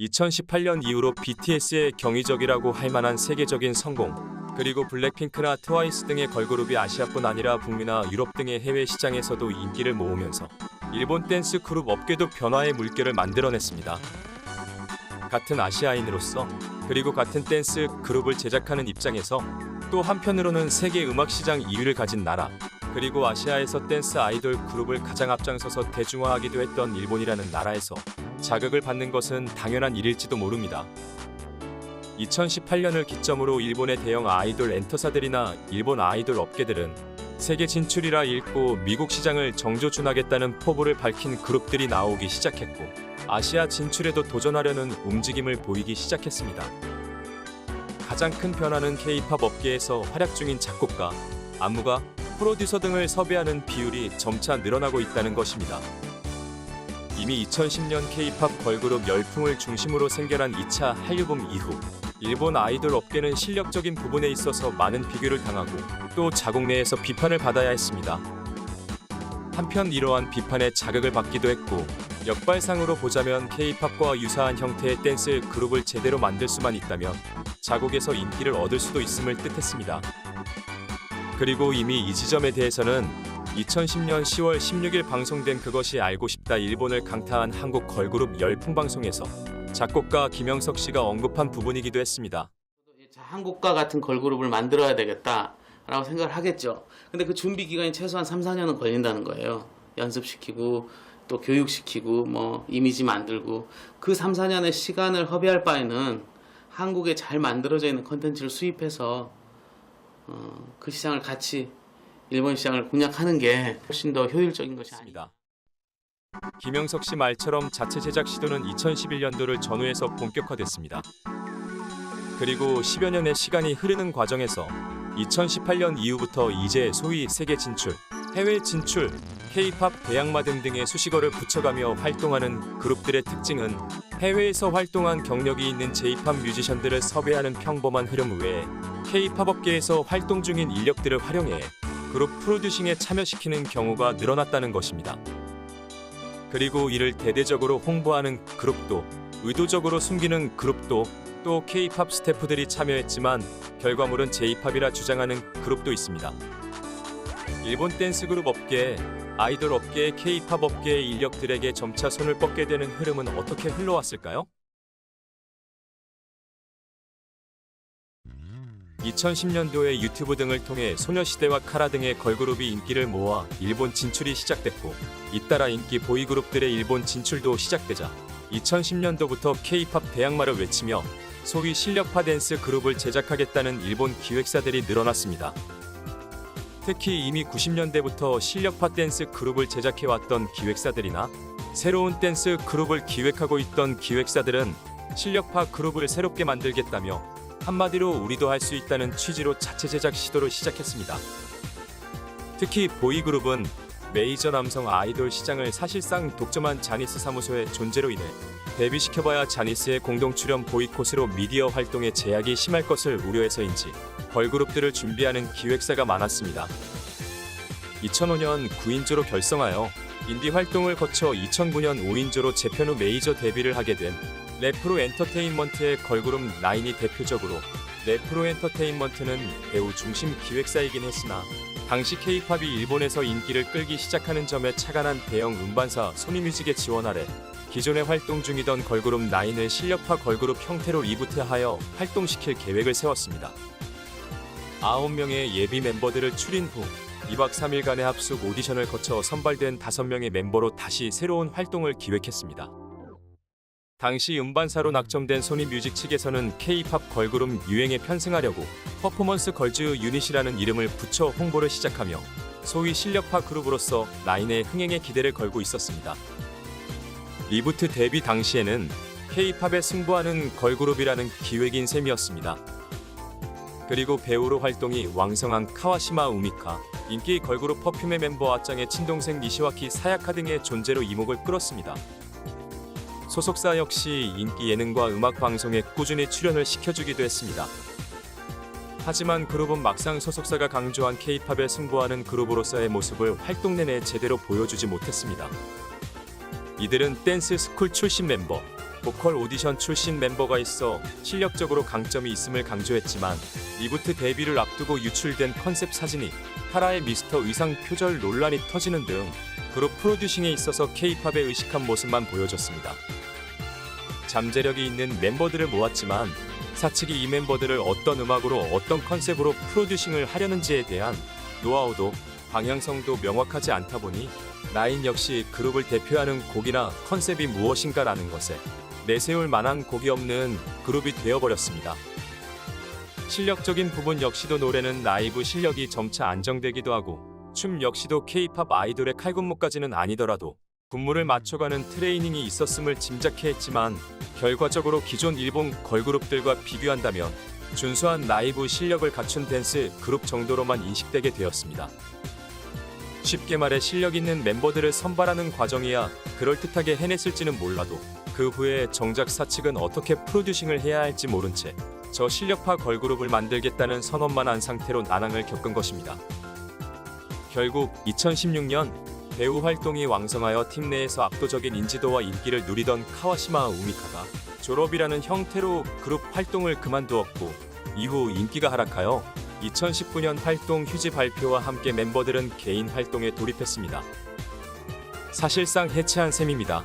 2018년 이후로 BTS의 경이적이라고 할 만한 세계적인 성공, 그리고 블랙핑크나 트와이스 등의 걸그룹이 아시아뿐 아니라 북미나 유럽 등의 해외 시장에서도 인기를 모으면서 일본 댄스 그룹 업계도 변화의 물결을 만들어냈습니다. 같은 아시아인으로서, 그리고 같은 댄스 그룹을 제작하는 입장에서, 또 한편으로는 세계 음악 시장 2위를 가진 나라, 그리고 아시아에서 댄스 아이돌 그룹을 가장 앞장서서 대중화하기도 했던 일본이라는 나라에서 자극을 받는 것은 당연한 일일지도 모릅니다. 2018년을 기점으로 일본의 대형 아이돌 엔터사들이나 일본 아이돌 업계들은 세계 진출이라 읽고 미국 시장을 정조준하겠다는 포부를 밝힌 그룹들이 나오기 시작했고, 아시아 진출에도 도전하려는 움직임을 보이기 시작했습니다. 가장 큰 변화는 K-팝 업계에서 활약 중인 작곡가, 안무가, 프로듀서 등을 섭외하는 비율이 점차 늘어나고 있다는 것입니다. 이미 2010년 K-팝 걸그룹 열풍을 중심으로 생겨난 2차 한류붐 이후 일본 아이돌 업계는 실력적인 부분에 있어서 많은 비교를 당하고 또 자국 내에서 비판을 받아야 했습니다. 한편 이러한 비판에 자극을 받기도 했고, 역발상으로 보자면 K-팝과 유사한 형태의 댄스 그룹을 제대로 만들 수만 있다면 자국에서 인기를 얻을 수도 있음을 뜻했습니다. 그리고 이미 이 지점에 대해서는 2010년 10월 16일 방송된 그것이 알고 싶다 일본을 강타한 한국 걸그룹 열풍 방송에서 작곡가 김영석 씨가 언급한 부분이기도 했습니다. 한국과 같은 걸그룹을 만들어야 되겠다라고 생각을 하겠죠. 근데 그 준비 기간이 최소한 3, 4년은 걸린다는 거예요. 연습시키고 또 교육시키고 뭐 이미지 만들고, 그 3, 4년의 시간을 허비할 바에는 한국에 잘 만들어져 있는 컨텐츠를 수입해서 그 시장을 같이 일본 시장을 공략하는 게 훨씬 더 효율적인 것이 아닙니다. 김영석 씨 말처럼 자체 제작 시도는 2011년도를 전후해서 본격화됐습니다. 그리고 10여 년의 시간이 흐르는 과정에서 2018년 이후부터 이제 소위 세계 진출, 해외 진출, K-팝 대항마 등등의 수식어를 붙여가며 활동하는 그룹들의 특징은 해외에서 활동한 경력이 있는 J-팝 뮤지션들을 섭외하는 평범한 흐름 외에 K-팝 업계에서 활동 중인 인력들을 활용해 그룹 프로듀싱에 참여시키는 경우가 늘어났다는 것입니다. 그리고 이를 대대적으로 홍보하는 그룹도, 의도적으로 숨기는 그룹도, 또 K-팝 스태프들이 참여했지만 결과물은 J-팝이라 주장하는 그룹도 있습니다. 일본 댄스 그룹 업계, 아이돌 업계의 K-팝 업계의 인력들에게 점차 손을 뻗게 되는 흐름은 어떻게 흘러왔을까요? 2010년도에 유튜브 등을 통해 소녀시대와 카라 등의 걸그룹이 인기를 모아 일본 진출이 시작됐고, 잇따라 인기 보이그룹들의 일본 진출도 시작되자 2010년도부터 K-팝 대항마를 외치며 소위 실력파 댄스 그룹을 제작하겠다는 일본 기획사들이 늘어났습니다. 특히 이미 90년대부터 실력파 댄스 그룹을 제작해왔던 기획사들이나 새로운 댄스 그룹을 기획하고 있던 기획사들은 실력파 그룹을 새롭게 만들겠다며 한마디로 우리도 할 수 있다는 취지로 자체 제작 시도를 시작했습니다. 특히 보이그룹은 메이저 남성 아이돌 시장을 사실상 독점한 자니스 사무소의 존재로 인해 데뷔시켜봐야 자니스의 공동 출연 보이콧으로 미디어 활동에 제약이 심할 것을 우려해서인지 걸그룹들을 준비하는 기획사가 많았습니다. 2005년 9인조로 결성하여 인디 활동을 거쳐 2009년 5인조로 재편 후 메이저 데뷔를 하게 된 레프로 엔터테인먼트의 걸그룹 라인이 대표적으로, 레프로 엔터테인먼트는 배우 중심 기획사이긴 했으나 당시 K-팝이 일본에서 인기를 끌기 시작하는 점에 착안한 대형 음반사 소니뮤직의 지원 아래 기존에 활동 중이던 걸그룹 라인을 실력파 걸그룹 형태로 리부트하여 활동시킬 계획을 세웠습니다. 9명의 예비 멤버들을 추린 후 2박 3일간의 합숙 오디션을 거쳐 선발된 5명의 멤버로 다시 새로운 활동을 기획했습니다. 당시 음반사로 낙점된 소니뮤직 측에서는 K-팝 걸그룹 유행에 편승하려고 퍼포먼스 걸즈 유닛이라는 이름을 붙여 홍보를 시작하며 소위 실력파 그룹으로서 라인의 흥행에 기대를 걸고 있었습니다. 리부트 데뷔 당시에는 K-팝에 승부하는 걸그룹이라는 기획인 셈이었습니다. 그리고 배우로 활동이 왕성한 카와시마 우미카, 인기 걸그룹 퍼퓸의 멤버 아짱의 친동생 니시와키 사야카 등의 존재로 이목을 끌었습니다. 소속사 역시 인기 예능과 음악 방송에 꾸준히 출연을 시켜주기도 했습니다. 하지만 그룹은 막상 소속사가 강조한 K-팝에 승부하는 그룹으로서의 모습을 활동 내내 제대로 보여주지 못했습니다. 이들은 댄스 스쿨 출신 멤버, 보컬 오디션 출신 멤버가 있어 실력적으로 강점이 있음을 강조했지만 리부트 데뷔를 앞두고 유출된 컨셉 사진이 카라의 미스터 의상 표절 논란이 터지는 등 그룹 프로듀싱에 있어서 K-팝의 의식한 모습만 보여줬습니다. 잠재력이 있는 멤버들을 모았지만 사측이 이 멤버들을 어떤 음악으로 어떤 컨셉으로 프로듀싱을 하려는지에 대한 노하우도 방향성도 명확하지 않다 보니 라인 역시 그룹을 대표하는 곡이나 컨셉이 무엇인가라는 것에 내세울 만한 곡이 없는 그룹이 되어버렸습니다. 실력적인 부분 역시도 노래는 라이브 실력이 점차 안정되기도 하고 춤 역시도 K-팝 아이돌의 칼군무까지는 아니더라도 군무를 맞춰가는 트레이닝이 있었음을 짐작해 했지만 결과적으로 기존 일본 걸그룹들과 비교한다면 준수한 라이브 실력을 갖춘 댄스 그룹 정도로만 인식되게 되었습니다. 쉽게 말해 실력 있는 멤버들을 선발하는 과정이야 그럴듯하게 해냈을지는 몰라도 그 후에 정작 사측은 어떻게 프로듀싱을 해야 할지 모른 채 저 실력파 걸그룹을 만들겠다는 선언만 한 상태로 난항을 겪은 것입니다. 결국 2016년 배우 활동이 왕성하여 팀 내에서 압도적인 인지도와 인기를 누리던 카와시마 우미카가 졸업이라는 형태로 그룹 활동을 그만두었고 이후 인기가 하락하여 2019년 활동 휴지 발표와 함께 멤버들은 개인 활동에 돌입했습니다. 사실상 해체한 셈입니다.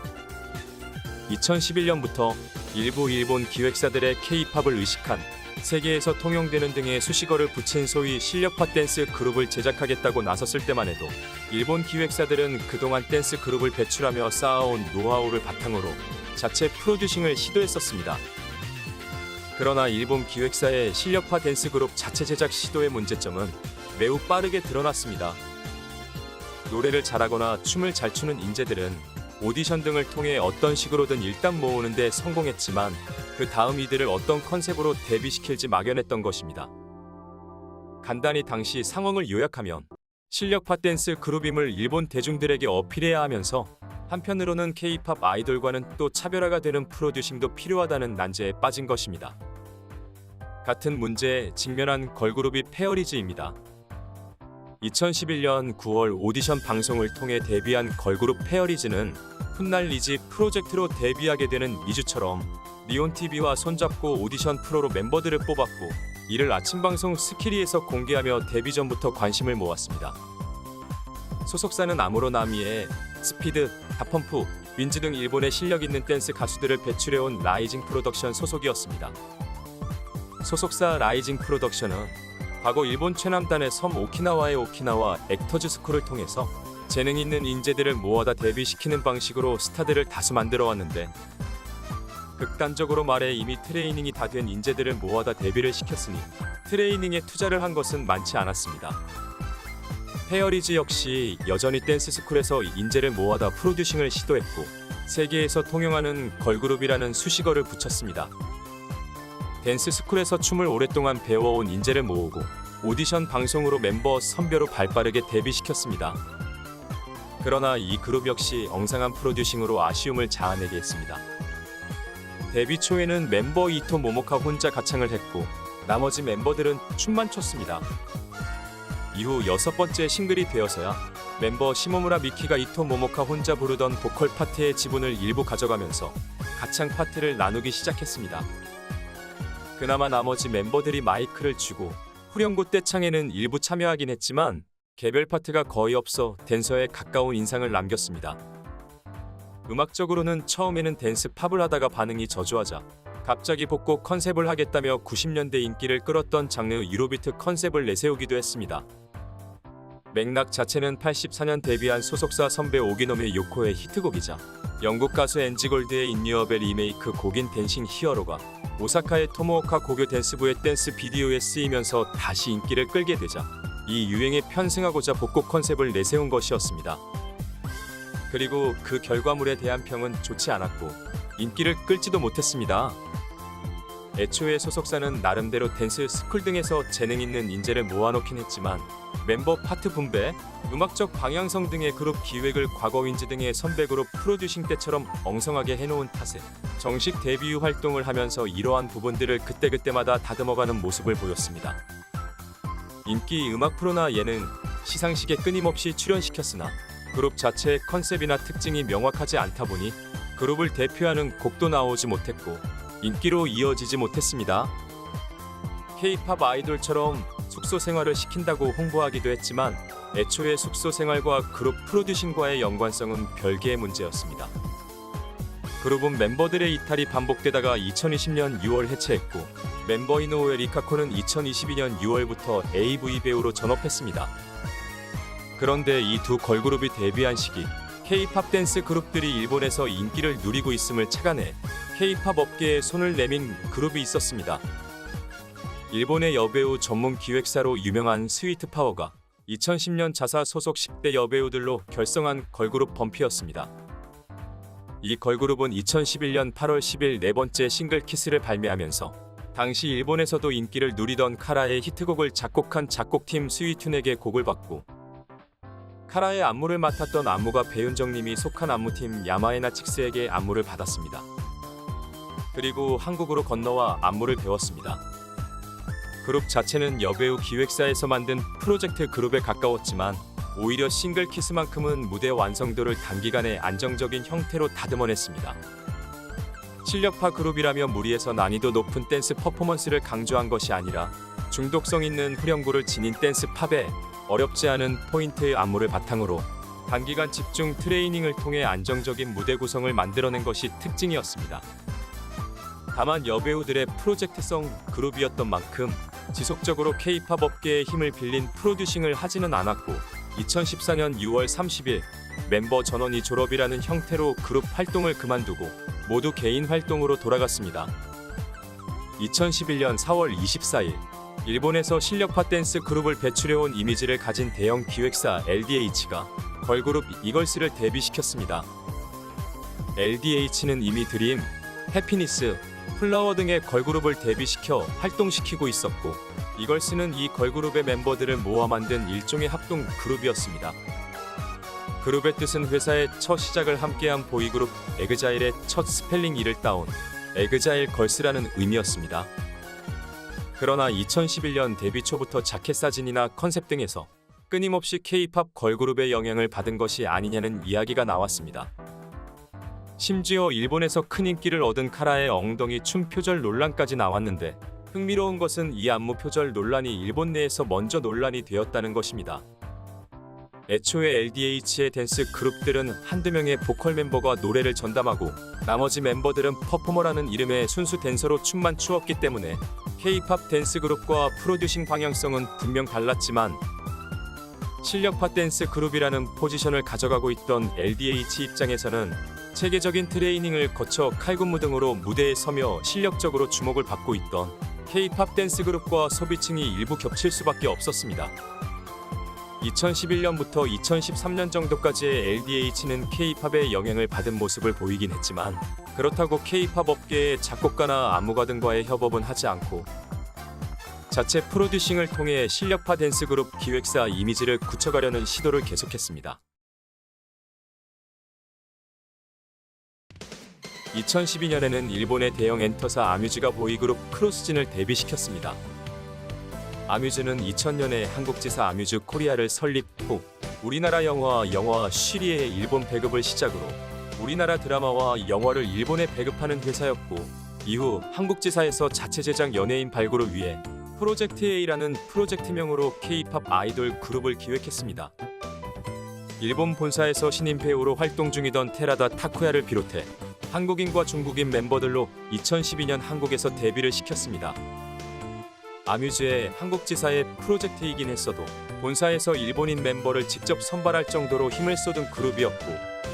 2011년부터 일부 일본 기획사들의 K-팝을 의식한 세계에서 통용되는 등의 수식어를 붙인 소위 실력파 댄스 그룹을 제작하겠다고 나섰을 때만 해도 일본 기획사들은 그동안 댄스 그룹을 배출하며 쌓아온 노하우를 바탕으로 자체 프로듀싱을 시도했었습니다. 그러나 일본 기획사의 실력파 댄스 그룹 자체 제작 시도의 문제점은 매우 빠르게 드러났습니다. 노래를 잘하거나 춤을 잘 추는 인재들은 오디션 등을 통해 어떤 식으로든 일단 모으는 데 성공했지만 그 다음 이들을 어떤 컨셉으로 데뷔시킬지 막연했던 것입니다. 간단히 당시 상황을 요약하면 실력파 댄스 그룹임을 일본 대중들에게 어필해야 하면서 한편으로는 K-팝 아이돌과는 또 차별화가 되는 프로듀싱도 필요하다는 난제에 빠진 것입니다. 같은 문제에 직면한 걸그룹이 페어리즈입니다. 2011년 9월 오디션 방송을 통해 데뷔한 걸그룹 페어리즈는 훗날 리지 프로젝트로 데뷔하게 되는 미주처럼 리온TV와 손잡고 오디션 프로로 멤버들을 뽑았고 이를 아침 방송 스키리에서 공개하며 데뷔 전부터 관심을 모았습니다. 소속사는 아무로나미에 스피드, 다펌프, 윈즈 등 일본의 실력 있는 댄스 가수들을 배출해온 라이징 프로덕션 소속이었습니다. 소속사 라이징 프로덕션은 과거 일본 최남단의 섬 오키나와의 오키나와 액터즈 스쿨을 통해서 재능 있는 인재들을 모아다 데뷔시키는 방식으로 스타들을 다수 만들어 왔는데 극단적으로 말해 이미 트레이닝이 다 된 인재들을 모아다 데뷔를 시켰으니 트레이닝에 투자를 한 것은 많지 않았습니다. 페어리즈 역시 여전히 댄스 스쿨에서 인재를 모아다 프로듀싱을 시도했고 세계에서 통용하는 걸그룹이라는 수식어를 붙였습니다. 댄스 스쿨에서 춤을 오랫동안 배워온 인재를 모으고 오디션 방송으로 멤버 선별로 발빠르게 데뷔시켰습니다. 그러나 이 그룹 역시 엉성한 프로듀싱으로 아쉬움을 자아내게 했습니다. 데뷔 초에는 멤버 이토 모모카 혼자 가창을 했고 나머지 멤버들은 춤만 췄습니다. 이후 6번째 싱글이 되어서야 멤버 시모무라 미키가 이토 모모카 혼자 부르던 보컬 파트의 지분을 일부 가져가면서 가창 파트를 나누기 시작했습니다. 그나마 나머지 멤버들이 마이크를 쥐고 후렴구 떼창에는 일부 참여하긴 했지만 개별 파트가 거의 없어 댄서에 가까운 인상을 남겼습니다. 음악적으로는 처음에는 댄스 팝을 하다가 반응이 저조하자 갑자기 복고 컨셉을 하겠다며 90년대 인기를 끌었던 장르 유로비트 컨셉을 내세우기도 했습니다. 맥락 자체는 84년 데뷔한 소속사 선배 오기노미 요코의 히트곡이자 영국 가수 엔지골드의 인유어벨 리메이크 곡인 댄싱 히어로가 오사카의 토모오카 고교 댄스부의 댄스 비디오에 쓰이면서 다시 인기를 끌게 되자 이 유행에 편승하고자 복고 컨셉을 내세운 것이었습니다. 그리고 그 결과물에 대한 평은 좋지 않았고 인기를 끌지도 못했습니다. 애초에 소속사는 나름대로 댄스 스쿨 등에서 재능 있는 인재를 모아놓긴 했지만 멤버 파트 분배, 음악적 방향성 등의 그룹 기획을 과거 윈즈 등의 선배 그룹 프로듀싱 때처럼 엉성하게 해놓은 탓에 정식 데뷔 후 활동을 하면서 이러한 부분들을 그때그때마다 다듬어가는 모습을 보였습니다. 인기 음악 프로나 예능, 시상식에 끊임없이 출연시켰으나 그룹 자체의 컨셉이나 특징이 명확하지 않다 보니 그룹을 대표하는 곡도 나오지 못했고 인기로 이어지지 못했습니다. K-팝 아이돌처럼 숙소 생활을 시킨다고 홍보하기도 했지만 애초에 숙소 생활과 그룹 프로듀싱과의 연관성은 별개의 문제였습니다. 그룹은 멤버들의 이탈이 반복되다가 2020년 6월 해체했고 멤버인 오에 리카코는 2022년 6월부터 AV 배우로 전업했습니다. 그런데 이 두 걸그룹이 데뷔한 시기 K-팝 댄스 그룹들이 일본에서 인기를 누리고 있음을 착안해 K-팝 업계에 손을 내민 그룹이 있었습니다. 일본의 여배우 전문 기획사로 유명한 스위트 파워가 2010년 자사 소속 10대 여배우들로 결성한 걸그룹 범피였습니다. 이 걸그룹은 2011년 8월 10일 네 번째 싱글 키스를 발매하면서 당시 일본에서도 인기를 누리던 카라의 히트곡을 작곡한 작곡팀 스위툰에게 곡을 받고 카라의 안무를 맡았던 안무가 배윤정님이 속한 안무팀 야마에나 칙스에게 안무를 받았습니다. 그리고 한국으로 건너와 안무를 배웠습니다. 그룹 자체는 여배우 기획사에서 만든 프로젝트 그룹에 가까웠지만 오히려 싱글 키스만큼은 무대 완성도를 단기간에 안정적인 형태로 다듬어냈습니다. 실력파 그룹이라며 무리해서 난이도 높은 댄스 퍼포먼스를 강조한 것이 아니라 중독성 있는 후렴구를 지닌 댄스 팝에 어렵지 않은 포인트의 안무를 바탕으로 단기간 집중 트레이닝을 통해 안정적인 무대 구성을 만들어낸 것이 특징이었습니다. 다만 여배우들의 프로젝트성 그룹이었던 만큼 지속적으로 K-팝 업계의 힘을 빌린 프로듀싱을 하지는 않았고 2014년 6월 30일 멤버 전원이 졸업이라는 형태로 그룹 활동을 그만두고 모두 개인 활동으로 돌아갔습니다. 2011년 4월 24일 일본에서 실력파 댄스 그룹을 배출해온 이미지를 가진 대형 기획사 LDH가 걸그룹 이걸스를 데뷔시켰습니다. LDH는 이미 드림, 해피니스, 플라워 등의 걸그룹을 데뷔시켜 활동시키고 있었고 이걸스는 이 걸그룹의 멤버들을 모아 만든 일종의 합동 그룹이었습니다. 그룹의 뜻은 회사의 첫 시작을 함께한 보이그룹 에그자일의 첫 스펠링 이를 따온 에그자일 걸스라는 의미였습니다. 그러나 2011년 데뷔 초부터 자켓 사진이나 컨셉 등에서 끊임없이 K-팝 걸그룹의 영향을 받은 것이 아니냐는 이야기가 나왔습니다. 심지어 일본에서 큰 인기를 얻은 카라의 엉덩이 춤 표절 논란까지 나왔는데 흥미로운 것은 이 안무 표절 논란이 일본 내에서 먼저 논란이 되었다는 것입니다. 애초에 LDH의 댄스 그룹들은 한두 명의 보컬 멤버가 노래를 전담하고 나머지 멤버들은 퍼포머라는 이름의 순수 댄서로 춤만 추었기 때문에 K-팝 댄스 그룹과 프로듀싱 방향성은 분명 달랐지만 실력파 댄스 그룹이라는 포지션을 가져가고 있던 LDH 입장에서는 체계적인 트레이닝을 거쳐 칼군무 등으로 무대에 서며 실력적으로 주목을 받고 있던 K-팝 댄스 그룹과 소비층이 일부 겹칠 수밖에 없었습니다. 2011년부터 2013년 정도까지의 LDH는 K-팝의 영향을 받은 모습을 보이긴 했지만 그렇다고 K-팝 업계의 작곡가나 안무가 등과의 협업은 하지 않고 자체 프로듀싱을 통해 실력파 댄스 그룹 기획사 이미지를 굳혀가려는 시도를 계속했습니다. 2012년에는 일본의 대형 엔터사 아뮤즈가 보이그룹 크로스진을 데뷔시켰습니다. 아뮤즈는 2000년에 한국지사 아뮤즈 코리아를 설립 후 우리나라 영화 쉬리의 일본 배급을 시작으로 우리나라 드라마와 영화를 일본에 배급하는 회사였고 이후 한국지사에서 자체 제작 연예인 발굴을 위해 프로젝트 A라는 프로젝트명으로 K-팝 아이돌 그룹을 기획했습니다. 일본 본사에서 신인 배우로 활동 중이던 테라다 타쿠야를 비롯해 한국인과 중국인 멤버들로 2012년 한국에서 데뷔를 시켰습니다. 아뮤즈의 한국지사의 프로젝트이긴 했어도 본사에서 일본인 멤버를 직접 선발할 정도로 힘을 쏟은 그룹이었고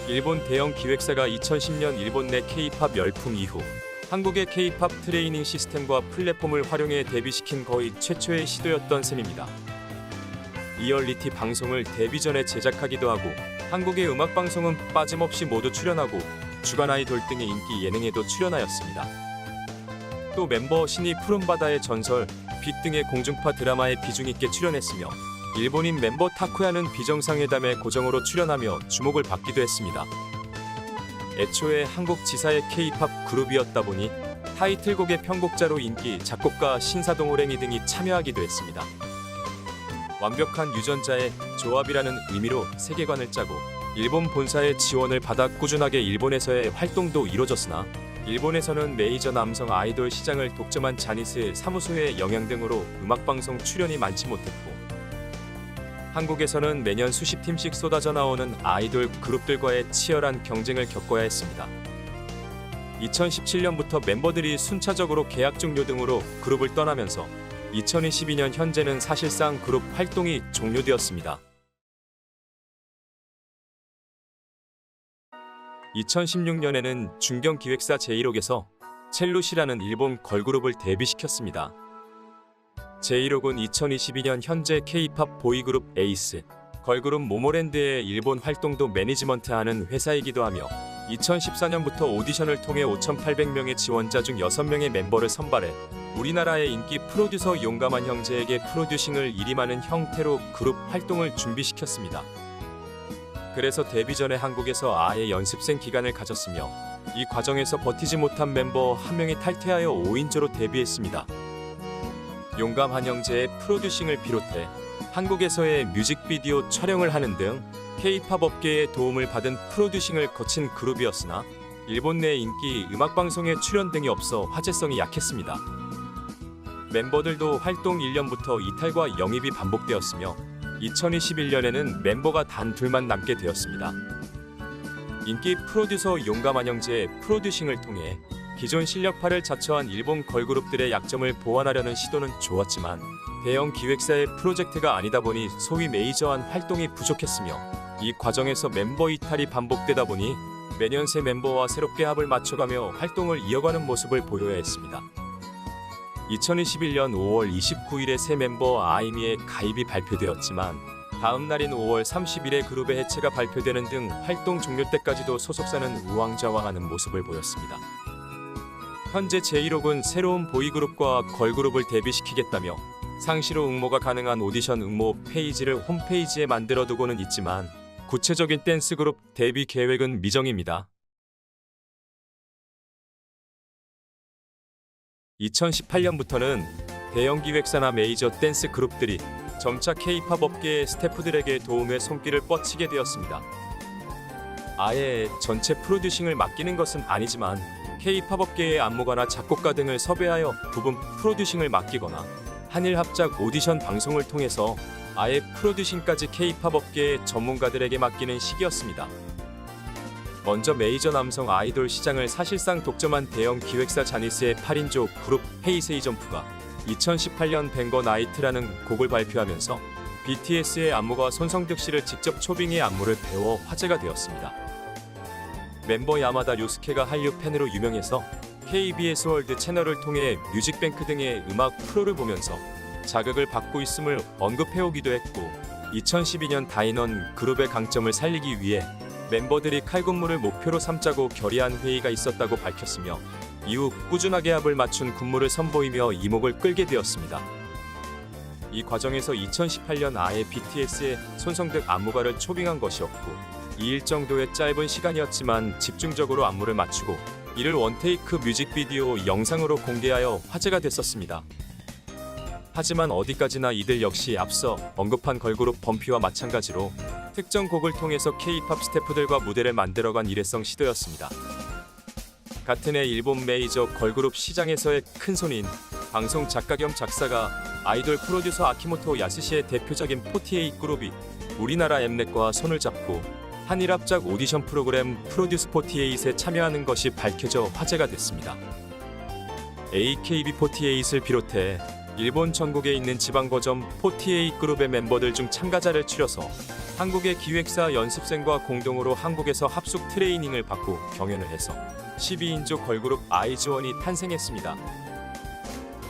일본 대형 기획사가 2010년 일본 내 K-팝 열풍 이후 한국의 K-팝 트레이닝 시스템과 플랫폼을 활용해 데뷔시킨 거의 최초의 시도였던 셈입니다. 리얼리티 방송을 데뷔 전에 제작하기도 하고 한국의 음악방송은 빠짐없이 모두 출연하고 주간 아이돌 등의 인기 예능에도 출연하였습니다. 또 멤버 신이 푸른바다의 전설, 빛 등의 공중파 드라마에 비중있게 출연했으며 일본인 멤버 타쿠야는 비정상회담에 고정으로 출연하며 주목을 받기도 했습니다. 애초에 한국 지사의 K-팝 그룹이었다 보니 타이틀곡의 편곡자로 인기 작곡가 신사동호랭이 등이 참여하기도 했습니다. 완벽한 유전자의 조합이라는 의미로 세계관을 짜고 일본 본사의 지원을 받아 꾸준하게 일본에서의 활동도 이뤄졌으나 일본에서는 메이저 남성 아이돌 시장을 독점한 자니스의 사무소의 영향 등으로 음악방송 출연이 많지 못했고 한국에서는 매년 수십 팀씩 쏟아져 나오는 아이돌 그룹들과의 치열한 경쟁을 겪어야 했습니다. 2017년부터 멤버들이 순차적으로 계약 종료 등으로 그룹을 떠나면서 2022년 현재는 사실상 그룹 활동이 종료되었습니다. 2016년에는 중견기획사 제1옥에서 첼루시라는 일본 걸그룹을 데뷔시켰습니다. 제1옥은 2022년 현재 K-팝 보이그룹 에이스, 걸그룹 모모랜드의 일본 활동도 매니지먼트하는 회사이기도 하며 2014년부터 오디션을 통해 5,800명의 지원자 중 6명의 멤버를 선발해 우리나라의 인기 프로듀서 용감한 형제에게 프로듀싱을 일임하는 형태로 그룹 활동을 준비시켰습니다. 그래서 데뷔 전에 한국에서 아예 연습생 기간을 가졌으며 이 과정에서 버티지 못한 멤버 한 명이 탈퇴하여 5인조로 데뷔했습니다. 용감한 형제의 프로듀싱을 비롯해 한국에서의 뮤직비디오 촬영을 하는 등 K-팝 업계의 도움을 받은 프로듀싱을 거친 그룹이었으나 일본 내 인기 음악방송에 출연 등이 없어 화제성이 약했습니다. 멤버들도 활동 1년부터 이탈과 영입이 반복되었으며 2021년에는 멤버가 단 둘만 남게 되었습니다. 인기 프로듀서 용감한 형제의 프로듀싱을 통해 기존 실력파를 자처한 일본 걸그룹들의 약점을 보완하려는 시도는 좋았지만 대형 기획사의 프로젝트가 아니다 보니 소위 메이저한 활동이 부족했으며 이 과정에서 멤버 이탈이 반복되다 보니 매년 새 멤버와 새롭게 합을 맞춰가며 활동을 이어가는 모습을 보여야 했습니다. 2021년 5월 29일에 새 멤버 아이미의 가입이 발표되었지만 다음 날인 5월 30일에 그룹의 해체가 발표되는 등 활동 종료 때까지도 소속사는 우왕좌왕하는 모습을 보였습니다. 현재 제1옥은 새로운 보이그룹과 걸그룹을 데뷔시키겠다며 상시로 응모가 가능한 오디션 응모 페이지를 홈페이지에 만들어두고는 있지만 구체적인 댄스그룹 데뷔 계획은 미정입니다. 2018년부터는 대형 기획사나 메이저 댄스 그룹들이 점차 K-팝 업계의 스태프들에게 도움의 손길을 뻗치게 되었습니다. 아예 전체 프로듀싱을 맡기는 것은 아니지만 K-팝 업계의 안무가나 작곡가 등을 섭외하여 부분 프로듀싱을 맡기거나 한일 합작 오디션 방송을 통해서 아예 프로듀싱까지 K-팝 업계의 전문가들에게 맡기는 시기였습니다. 먼저 메이저 남성 아이돌 시장을 사실상 독점한 대형 기획사 자니스의 8인조 그룹 헤이세이점프가 2018년 뱅거 나이트라는 곡을 발표하면서 BTS의 안무가 손성득 씨를 직접 초빙해 안무를 배워 화제가 되었습니다. 멤버 야마다 료스케가 한류 팬으로 유명해서 KBS 월드 채널을 통해 뮤직뱅크 등의 음악 프로를 보면서 자극을 받고 있음을 언급해오기도 했고 2012년 다인원 그룹의 강점을 살리기 위해 멤버들이 칼군무를 목표로 삼자고 결의한 회의가 있었다고 밝혔으며 이후 꾸준하게 합을 맞춘 군무를 선보이며 이목을 끌게 되었습니다. 이 과정에서 2018년 아예 BTS의 손성득 안무가를 초빙한 것이었고 2일 정도의 짧은 시간이었지만 집중적으로 안무를 맞추고 이를 원테이크 뮤직비디오 영상으로 공개하여 화제가 됐었습니다. 하지만 어디까지나 이들 역시 앞서 언급한 걸그룹 범피와 마찬가지로 특정 곡을 통해서 K-팝 스태프들과 무대를 만들어간 일회성 시도였습니다. 같은 해 일본 메이저 걸그룹 시장에서의 큰손인 방송 작가 겸 작사가 아이돌 프로듀서 아키모토 야스시의 대표작인 48 그룹이 우리나라 엠넷과 손을 잡고 한일 합작 오디션 프로그램 프로듀스 48에 참여하는 것이 밝혀져 화제가 됐습니다. AKB48을 비롯해 일본 전국에 있는 지방 버전 48 그룹의 멤버들 중 참가자를 추려서 한국의 기획사 연습생과 공동으로 한국에서 합숙 트레이닝을 받고 경연을 해서 12인조 걸그룹 아이즈원이 탄생했습니다.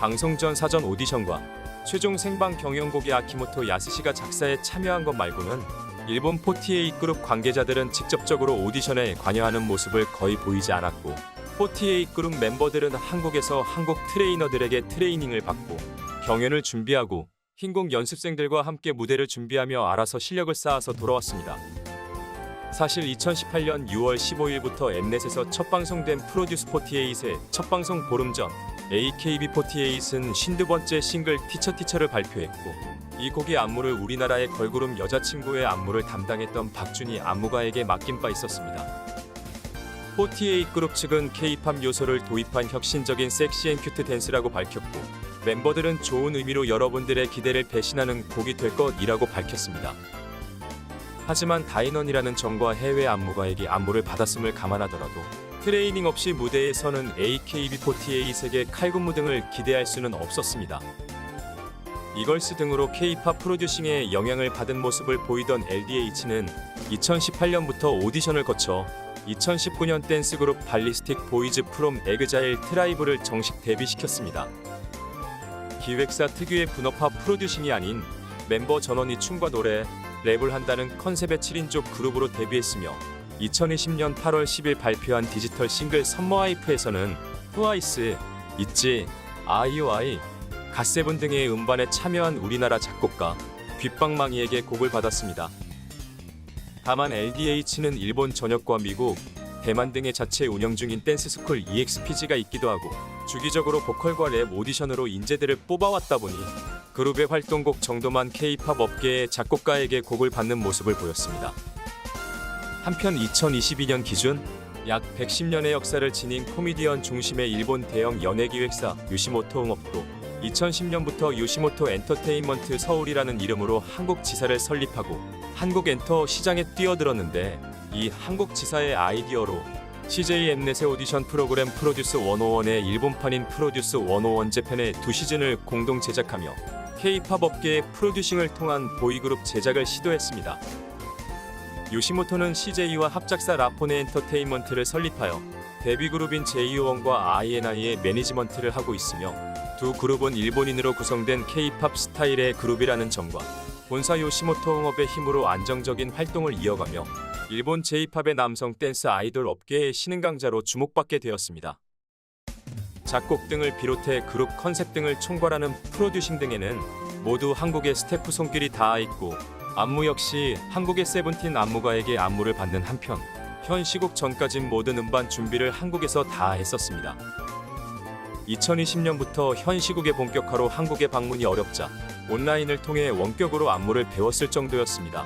방송 전 사전 오디션과 최종 생방 경연곡의 아키모토 야스시가 작사에 참여한 것 말고는 일본 48 그룹 관계자들은 직접적으로 오디션에 관여하는 모습을 거의 보이지 않았고 48 그룹 멤버들은 한국에서 한국 트레이너들에게 트레이닝을 받고 경연을 준비하고 흰공 연습생들과 함께 무대를 준비하며 알아서 실력을 쌓아서 돌아왔습니다. 사실 2018년 6월 15일부터 엠넷에서 첫 방송된 프로듀스 48의 첫 방송 보름 전 AKB48은 52번째 싱글 티처를 발표했고 이 곡의 안무를 우리나라의 걸그룹 여자친구의 안무를 담당했던 박준희 안무가에게 맡긴 바 있었습니다. 48 그룹 측은 K-팝 요소를 도입한 혁신적인 섹시 앤 큐트 댄스라고 밝혔고 멤버들은 좋은 의미로 여러분들의 기대를 배신하는 곡이 될 것이라고 밝혔습니다. 하지만 다인원이라는 정과 해외 안무가에게 안무를 받았음을 감안하더라도 트레이닝 없이 무대에 서는 AKB48에게 칼군무 등을 기대할 수는 없었습니다. 이걸스 등으로 K-팝 프로듀싱에 영향을 받은 모습을 보이던 LDH는 2018년부터 오디션을 거쳐 2019년 댄스그룹 발리스틱 보이즈 프롬 에그자일 트라이브를 정식 데뷔시켰습니다. 기획사 특유의 분업화 프로듀싱이 아닌 멤버 전원이 춤과 노래, 랩을 한다는 컨셉의 7인조 그룹으로 데뷔했으며 2020년 8월 10일 발표한 디지털 싱글 썸머와이프에서는 트와이스, 있지, 아이오아이, 갓세븐 등의 음반에 참여한 우리나라 작곡가 귓방망이에게 곡을 받았습니다. 다만 LDH는 일본 전역과 미국, 대만 등의 자체 운영 중인 댄스스쿨 EXPG가 있기도 하고 주기적으로 보컬과 랩 오디션으로 인재들을 뽑아왔다 보니 그룹의 활동곡 정도만 K-팝 업계의 작곡가에게 곡을 받는 모습을 보였습니다. 한편 2022년 기준 약 110년의 역사를 지닌 코미디언 중심의 일본 대형 연예기획사 유시모토 응업도 2010년부터 유시모토 엔터테인먼트 서울이라는 이름으로 한국 지사를 설립하고 한국 엔터 시장에 뛰어들었는데 이 한국 지사의 아이디어로 CJ 엠넷의 오디션 프로그램 프로듀스 101의 일본판인 프로듀스 101 재팬의 2시즌을 공동 제작하며 K-팝 업계의 프로듀싱을 통한 보이그룹 제작을 시도했습니다. 요시모토는 CJ와 합작사 라포네 엔터테인먼트를 설립하여 데뷔그룹인 JO1과 INI의 매니지먼트를 하고 있으며 두 그룹은 일본인으로 구성된 K-팝 스타일의 그룹이라는 점과 본사 요시모토 응업의 힘으로 안정적인 활동을 이어가며 일본 J-팝의 남성 댄스 아이돌 업계의 신흥 강자로 주목받게 되었습니다. 작곡 등을 비롯해 그룹 컨셉 등을 총괄하는 프로듀싱 등에는 모두 한국의 스태프 손길이 닿아 있고 안무 역시 한국의 세븐틴 안무가에게 안무를 받는 한편 현 시국 전까진 모든 음반 준비를 한국에서 다 했었습니다. 2020년부터 현 시국의 본격화로 한국에 방문이 어렵자 온라인을 통해 원격으로 안무를 배웠을 정도였습니다.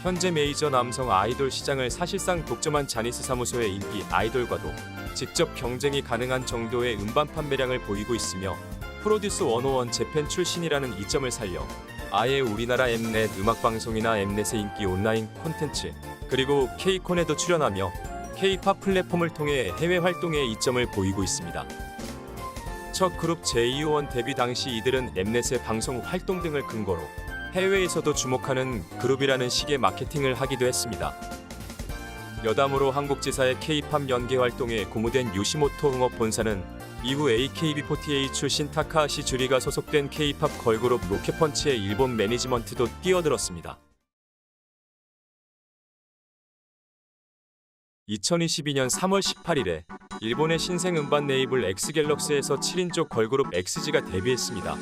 현재 메이저 남성 아이돌 시장을 사실상 독점한 자니스 사무소의 인기 아이돌과도 직접 경쟁이 가능한 정도의 음반 판매량을 보이고 있으며 프로듀스 101 재팬 출신이라는 이점을 살려 아예 우리나라 엠넷 음악방송이나 엠넷의 인기 온라인 콘텐츠 그리고 K콘에도 출연하며 K-팝 플랫폼을 통해 해외 활동에 이점을 보이고 있습니다. 첫 그룹 JO1 데뷔 당시 이들은 엠넷의 방송 활동 등을 근거로 해외에서도 주목하는 그룹이라는 식의 마케팅을 하기도 했습니다. 여담으로 한국지사의 K-팝 연계 활동에 고무된 요시모토 응업 본사는 이후 AKB48 출신 타카하시 주리가 소속된 K-팝 걸그룹 로켓펀치의 일본 매니지먼트도 뛰어들었습니다. 2022년 3월 18일에 일본의 신생 음반 레이블 엑스갤럭스에서 7인조 걸그룹 엑스지가 데뷔했습니다.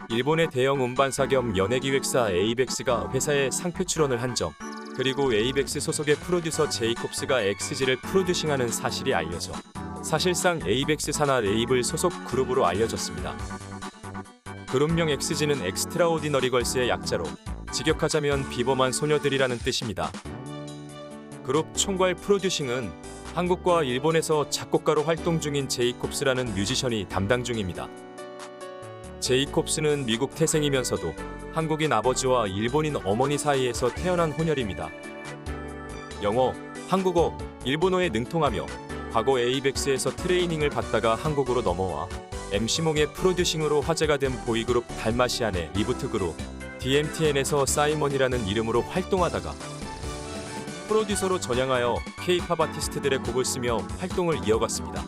일본의 대형 음반사 겸 연예기획사 에이벡스가 회사에 상표 출원을 한 점, 그리고 에이벡스 소속의 프로듀서 제이콥스가 엑스지를 프로듀싱하는 사실이 알려져 사실상 에이벡스 산하 레이블 소속 그룹으로 알려졌습니다. 그룹명 엑스지는 엑스트라오디너리 걸스의 약자로 직역하자면 비범한 소녀들이라는 뜻입니다. 그룹 총괄 프로듀싱은 한국과 일본에서 작곡가로 활동 중인 제이콥스라는 뮤지션이 담당 중입니다. 제이콥스는 미국 태생이면서도 한국인 아버지와 일본인 어머니 사이에서 태어난 혼혈입니다. 영어, 한국어, 일본어에 능통하며 과거 에이벡스에서 트레이닝을 받다가 한국으로 넘어와 MC몽의 프로듀싱으로 화제가 된 보이그룹 달마시안의 리부트 그룹 DMTN에서 사이먼이라는 이름으로 활동하다가 프로듀서로 전향하여 K-팝 아티스트들의 곡을 쓰며 활동을 이어갔습니다.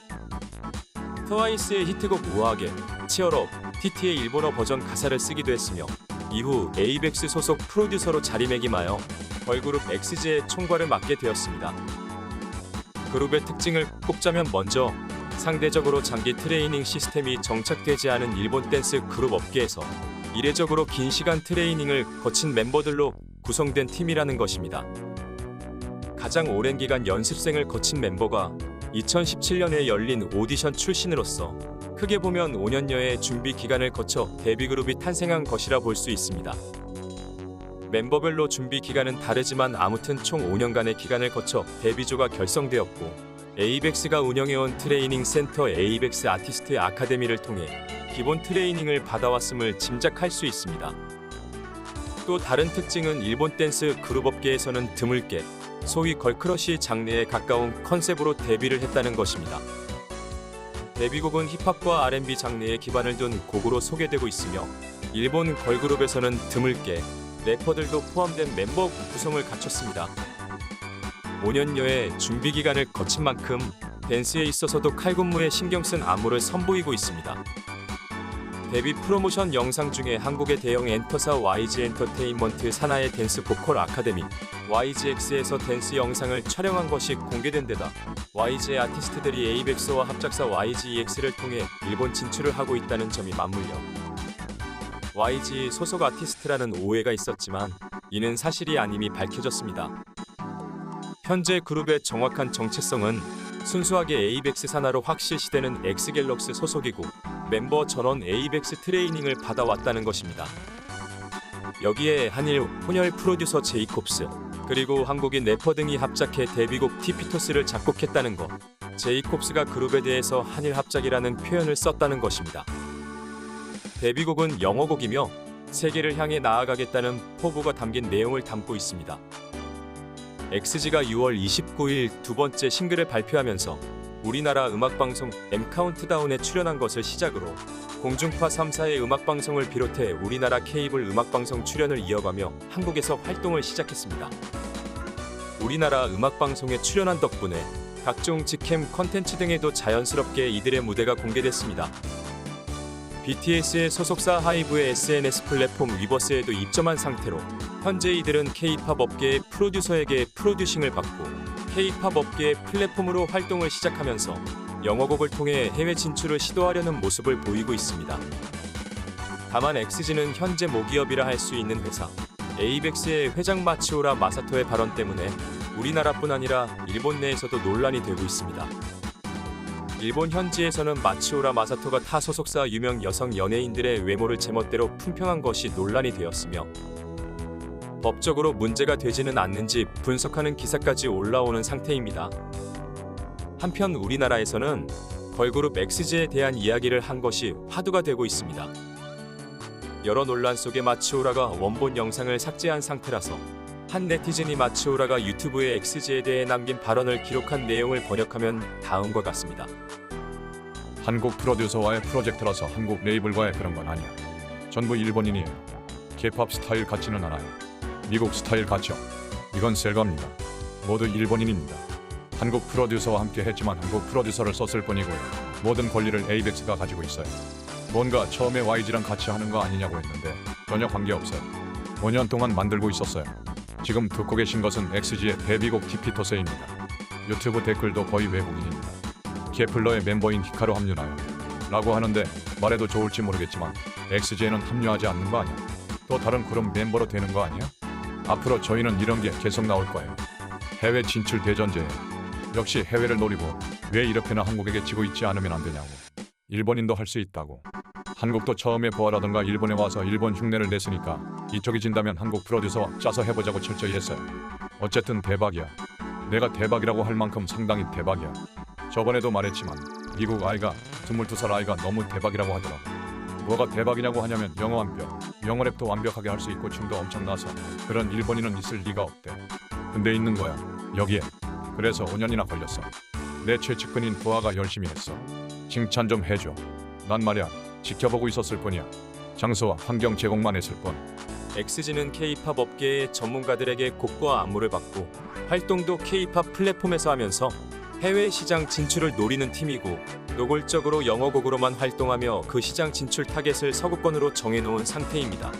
트와이스의 히트곡 우아하게, 치얼업, TT의 일본어 버전 가사를 쓰기도 했으며 이후 에이벡스 소속 프로듀서로 자리매김하여 걸그룹 엑스지의 총괄을 맡게 되었습니다. 그룹의 특징을 꼽자면 먼저 상대적으로 장기 트레이닝 시스템이 정착되지 않은 일본 댄스 그룹 업계에서 이례적으로 긴 시간 트레이닝을 거친 멤버들로 구성된 팀이라는 것입니다. 가장 오랜 기간 연습생을 거친 멤버가 2017년에 열린 오디션 출신으로서 크게 보면 5년여의 준비 기간을 거쳐 데뷔 그룹이 탄생한 것이라 볼 수 있습니다. 멤버별로 준비 기간은 다르지만 아무튼 총 5년간의 기간을 거쳐 데뷔조가 결성되었고 에이벡스가 운영해온 트레이닝 센터 에이벡스 아티스트 아카데미를 통해 기본 트레이닝을 받아왔음을 짐작할 수 있습니다. 또 다른 특징은 일본 댄스 그룹 업계에서는 드물게 소위 걸크러쉬 장르에 가까운 컨셉으로 데뷔를 했다는 것입니다. 데뷔곡은 힙합과 R&B 장르에 기반을 둔 곡으로 소개되고 있으며 일본 걸그룹에서는 드물게 래퍼들도 포함된 멤버 구성을 갖췄습니다. 5년여의 준비 기간을 거친 만큼 댄스에 있어서도 칼군무에 신경 쓴 안무를 선보이고 있습니다. 데뷔 프로모션 영상 중에 한국의 대형 엔터사 YG 엔터테인먼트 산하의 댄스 보컬 아카데미 YGX에서 댄스 영상을 촬영한 것이 공개된 데다 YG의 아티스트들이 에이벡스와 합작사 YGEX를 통해 일본 진출을 하고 있다는 점이 맞물려 YG 소속 아티스트라는 오해가 있었지만 이는 사실이 아님이 밝혀졌습니다. 현재 그룹의 정확한 정체성은 순수하게 에이벡스 산하로 확실시되는 엑스갤럭스 소속이고 멤버 전원 에이벡스 트레이닝을 받아왔다는 것입니다. 여기에 한일 혼혈 프로듀서 제이콥스 그리고 한국인 래퍼 등이 합작해 데뷔곡 티피토스를 작곡했다는 것, 제이콥스가 그룹에 대해서 한일 합작이라는 표현을 썼다는 것입니다. 데뷔곡은 영어곡이며 세계를 향해 나아가겠다는 포부가 담긴 내용을 담고 있습니다. 엑스지가 6월 29일 두 번째 싱글을 발표하면서 우리나라 음악방송 M카운트다운에 출연한 것을 시작으로 공중파 3사의 음악방송을 비롯해 우리나라 케이블 음악방송 출연을 이어가며 한국에서 활동을 시작했습니다. 우리나라 음악방송에 출연한 덕분에 각종 직캠 컨텐츠 등에도 자연스럽게 이들의 무대가 공개됐습니다. BTS의 소속사 하이브의 SNS 플랫폼 위버스에도 입점한 상태로 현재 이들은 K-팝 업계의 프로듀서에게 프로듀싱을 받고 K-팝 업계의 플랫폼으로 활동을 시작하면서 영어곡을 통해 해외 진출을 시도하려는 모습을 보이고 있습니다. 다만 엑스지는 현재 모기업이라 할 수 있는 회사 에이벡스의 회장 마츠오라 마사토의 발언 때문에 우리나라뿐 아니라 일본 내에서도 논란이 되고 있습니다. 일본 현지에서는 마츠오라 마사토가 타 소속사 유명 여성 연예인들의 외모를 제멋대로 품평한 것이 논란이 되었으며 법적으로 문제가 되지는 않는지 분석하는 기사까지 올라오는 상태입니다. 한편 우리나라에서는 걸그룹 엑스지에 대한 이야기를 한 것이 화두가 되고 있습니다. 여러 논란 속에 마츠오라가 원본 영상을 삭제한 상태라서 한 네티즌이 마츠오라가 유튜브에 엑스지에 대해 남긴 발언을 기록한 내용을 번역하면 다음과 같습니다. 한국 프로듀서와의 프로젝트라서 한국 레이블과의 그런 건 아니야. 전부 일본인이에요. K-팝 스타일 같지는 않아요. 미국 스타일 같죠. 이건 셀겁니다. 모두 일본인입니다. 한국 프로듀서와 함께 했지만 한국 프로듀서를 썼을 뿐이고요. 모든 권리를 에이벡스가 가지고 있어요. 뭔가 처음에 YG랑 같이 하는 거 아니냐고 했는데 전혀 관계없어요. 5년 동안 만들고 있었어요. 지금 듣고 계신 것은 엑스지의 데뷔곡 티피토스입니다. 유튜브 댓글도 거의 외국인입니다. 케플러의 멤버인 히카루 합류나요? 라고 하는데 말해도 좋을지 모르겠지만 엑스지에는 합류하지 않는 거 아니야? 또 다른 그룹 멤버로 되는 거 아니야? 앞으로 저희는 이런 게 계속 나올 거예요. 해외 진출 대전제예요. 역시 해외를 노리고 왜 이렇게나 한국에게 지고 있지 않으면 안 되냐고. 일본인도 할 수 있다고. 한국도 처음에 보아라던가 일본에 와서 일본 흉내를 냈으니까 이쪽이 진다면 한국 프로듀서와 짜서 해보자고 철저히 했어요. 어쨌든 대박이야. 내가 대박이라고 할 만큼 상당히 대박이야. 저번에도 말했지만 미국 아이가 22살 아이가 너무 대박이라고 하더라고. 뭐가 대박이냐고 하냐면 영어 완벽, 영어 랩도 완벽하게 할 수 있고 춤도 엄청나서 그런 일본인은 있을 리가 없대. 근데 있는 거야. 여기에. 그래서 5년이나 걸렸어. 내 최측근인 부하가 열심히 했어. 칭찬 좀 해줘. 난 말이야. 지켜보고 있었을 뿐이야. 장소와 환경 제공만 했을 뿐. 엑스지는 K-팝 업계의 전문가들에게 곡과 안무를 받고 활동도 K-팝 플랫폼에서 하면서 해외 시장 진출을 노리는 팀이고 노골적으로 영어곡으로만 활동하며 그 시장 진출 타겟을 서구권으로 정해놓은 상태입니다.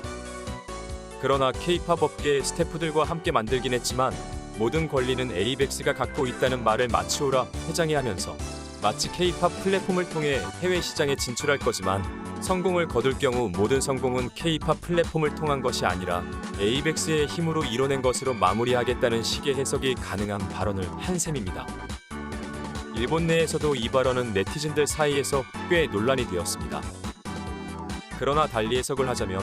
그러나 K-팝 업계의 스태프들과 함께 만들긴 했지만 모든 권리는 에이벡스가 갖고 있다는 말을 마츠오라 회장이 하면서 마치 K-팝 플랫폼을 통해 해외 시장에 진출할 거지만 성공을 거둘 경우 모든 성공은 K-팝 플랫폼을 통한 것이 아니라 에이벡스의 힘으로 이뤄낸 것으로 마무리하겠다는 식의 해석이 가능한 발언을 한 셈입니다. 일본 내에서도 이 발언은 네티즌들 사이에서 꽤 논란이 되었습니다. 그러나 달리 해석을 하자면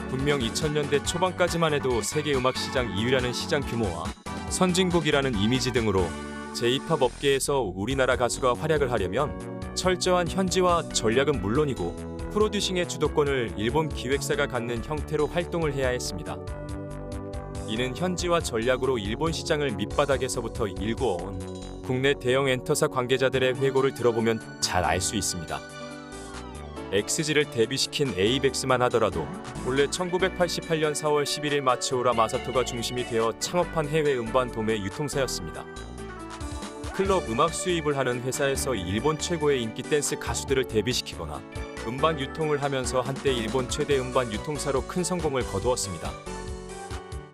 분명 2000년대 초반까지만 해도 세계 음악 시장 2위라는 시장 규모와 선진국이라는 이미지 등으로 J-팝 업계에서 우리나라 가수가 활약을 하려면 철저한 현지화 전략은 물론이고 프로듀싱의 주도권을 일본 기획사가 갖는 형태로 활동을 해야 했습니다. 이는 현지화 전략으로 일본 시장을 밑바닥에서부터 일구어온 국내 대형 엔터사 관계자들의 회고를 들어보면 잘 알 수 있습니다. 엑스지를 데뷔시킨 에이벡스만 하더라도 본래 1988년 4월 11일 마츠오라 마사토가 중심이 되어 창업한 해외 음반 도매 유통사였습니다. 클럽 음악 수입을 하는 회사에서 일본 최고의 인기 댄스 가수들을 데뷔시키거나 음반 유통을 하면서 한때 일본 최대 음반 유통사로 큰 성공을 거두었습니다.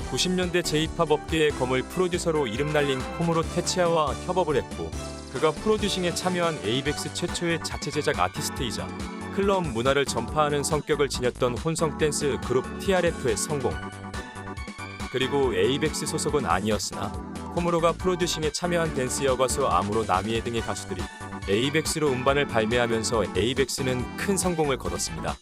90년대 J-팝 업계의 거물 프로듀서로 이름 날린 코무로 테치야와 협업을 했고 그가 프로듀싱에 참여한 에이벡스 최초의 자체 제작 아티스트이자 클럽 문화를 전파하는 성격을 지녔던 혼성 댄스 그룹 TRF의 성공. 그리고 에이벡스 소속은 아니었으나 코무로가 프로듀싱에 참여한 댄스 여가수 아무로 나미에 등의 가수들이 에이벡스로 음반을 발매하면서 에이벡스는 큰 성공을 거뒀습니다.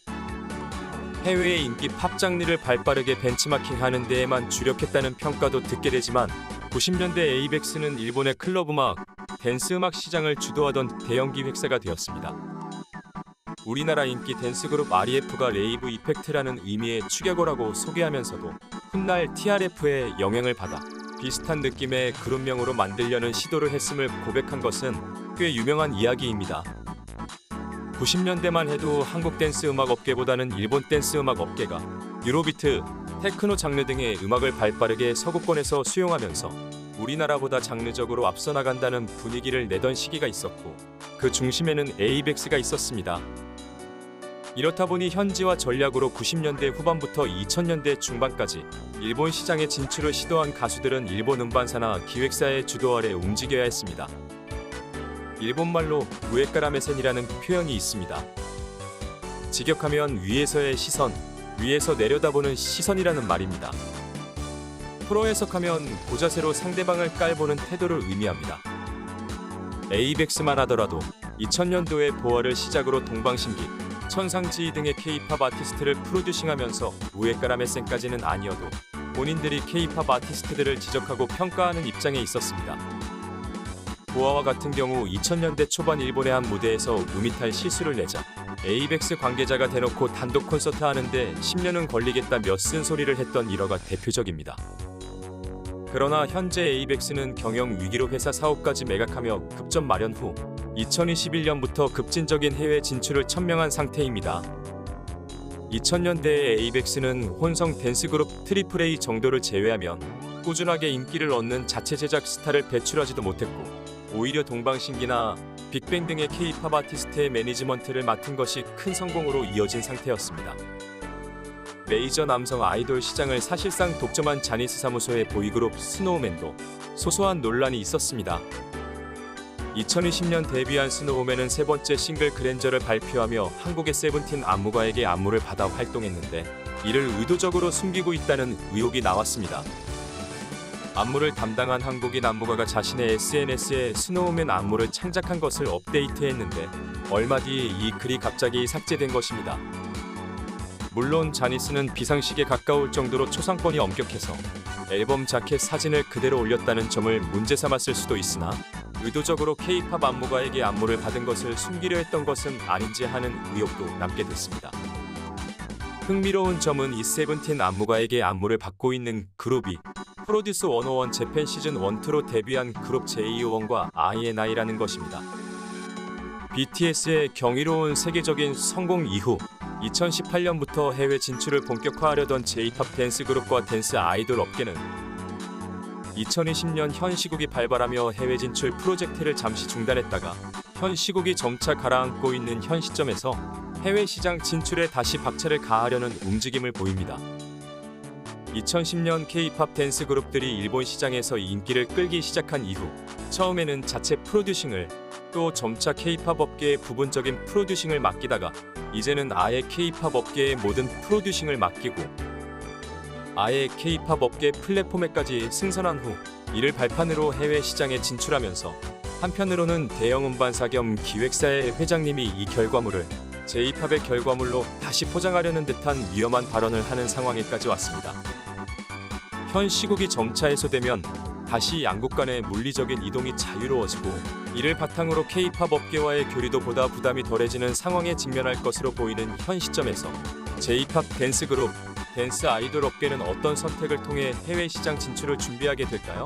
해외의 인기 팝 장르를 발빠르게 벤치마킹하는 데에만 주력했다는 평가도 듣게 되지만 90년대 에이벡스는 일본의 클럽 음악, 댄스 음악 시장을 주도하던 대형 기획사가 되었습니다. 우리나라 인기 댄스 그룹 REF가 레이브 이펙트라는 의미의 추격어라고 소개하면서도 훗날 TRF의 영향을 받아 비슷한 느낌의 그룹명으로 만들려는 시도를 했음을 고백한 것은 꽤 유명한 이야기입니다. 90년대만 해도 한국 댄스 음악 업계보다는 일본 댄스 음악 업계가 유로비트, 테크노 장르 등의 음악을 발빠르게 서구권에서 수용하면서 우리나라보다 장르적으로 앞서 나간다는 분위기를 내던 시기가 있었고 그 중심에는 에이벡스가 있었습니다. 이렇다 보니 현지화 전략으로 90년대 후반부터 2000년대 중반까지 일본 시장에 진출을 시도한 가수들은 일본 음반사나 기획사의 주도 아래 움직여야 했습니다. 일본말로 우에까라메센이라는 표현이 있습니다. 직역하면 위에서의 시선, 위에서 내려다보는 시선이라는 말입니다. 프로 해석하면 고자세로 상대방을 깔보는 태도를 의미합니다. 에이벡스만 하더라도 2000년도에 보아를 시작으로 동방신기, 천상지휘 등의 K-팝 아티스트를 프로듀싱하면서 우에까라메센까지는 아니어도 본인들이 K-팝 아티스트들을 지적하고 평가하는 입장에 있었습니다. 보아와 같은 경우 2000년대 초반 일본의 한 무대에서 음이탈 실수를 내자 에이벡스 관계자가 대놓고 단독 콘서트 하는데 10년은 걸리겠다 몇 쓴소리를 했던 일화가 대표적입니다. 그러나 현재 에이벡스는 경영 위기로 회사 사업까지 매각하며 급전 마련 후 2021년부터 급진적인 해외 진출을 천명한 상태입니다. 2000년대의 에이벡스는 혼성 댄스 그룹 트리플 A 정도를 제외하면 꾸준하게 인기를 얻는 자체 제작 스타를 배출하지도 못했고 오히려 동방신기나 빅뱅 등의 K-팝 아티스트의 매니지먼트를 맡은 것이 큰 성공으로 이어진 상태였습니다. 메이저 남성 아이돌 시장을 사실상 독점한 자니스 사무소의 보이그룹 스노우맨도 소소한 논란이 있었습니다. 2020년 데뷔한 스노우맨은 세 번째 싱글 그랜저를 발표하며 한국의 세븐틴 안무가에게 안무를 받아 활동했는데 이를 의도적으로 숨기고 있다는 의혹이 나왔습니다. 안무를 담당한 한국인 안무가가 자신의 SNS에 스노우맨 안무를 창작한 것을 업데이트했는데 얼마 뒤에 이 글이 갑자기 삭제된 것입니다. 물론 자니스는 비상식에 가까울 정도로 초상권이 엄격해서 앨범 자켓 사진을 그대로 올렸다는 점을 문제 삼았을 수도 있으나 의도적으로 K-팝 안무가에게 안무를 받은 것을 숨기려 했던 것은 아닌지 하는 의혹도 남게 됐습니다. 흥미로운 점은 이 세븐틴 안무가에게 안무를 받고 있는 그룹이 프로듀스 101 재팬 시즌 1-2로 데뷔한 그룹 JO1과 INI라는 것입니다. BTS의 경이로운 세계적인 성공 이후 2018년부터 해외 진출을 본격화하려던 J-팝 댄스 그룹과 댄스 아이돌 업계는 2020년 현 시국이 발발하며 해외 진출 프로젝트를 잠시 중단했다가 현 시국이 점차 가라앉고 있는 현 시점에서 해외 시장 진출에 다시 박차를 가하려는 움직임을 보입니다. 2010년 K-팝 댄스 그룹들이 일본 시장에서 인기를 끌기 시작한 이후 처음에는 자체 프로듀싱을 또 점차 K-팝 업계의 부분적인 프로듀싱을 맡기다가 이제는 아예 K-팝 업계의 모든 프로듀싱을 맡기고 아예 K-팝 업계 플랫폼에까지 승선한 후 이를 발판으로 해외 시장에 진출하면서 한편으로는 대형 음반사 겸 기획사의 회장님이 이 결과물을 J-팝의 결과물로 다시 포장하려는 듯한 위험한 발언을 하는 상황에까지 왔습니다. 현 시국이 점차 해소되면 다시 양국 간의 물리적인 이동이 자유로워지고 이를 바탕으로 K-팝 업계와의 교류도 보다 부담이 덜해지는 상황에 직면할 것으로 보이는 현 시점에서 J-팝 댄스 그룹, 댄스 아이돌 업계는 어떤 선택을 통해 해외 시장 진출을 준비하게 될까요?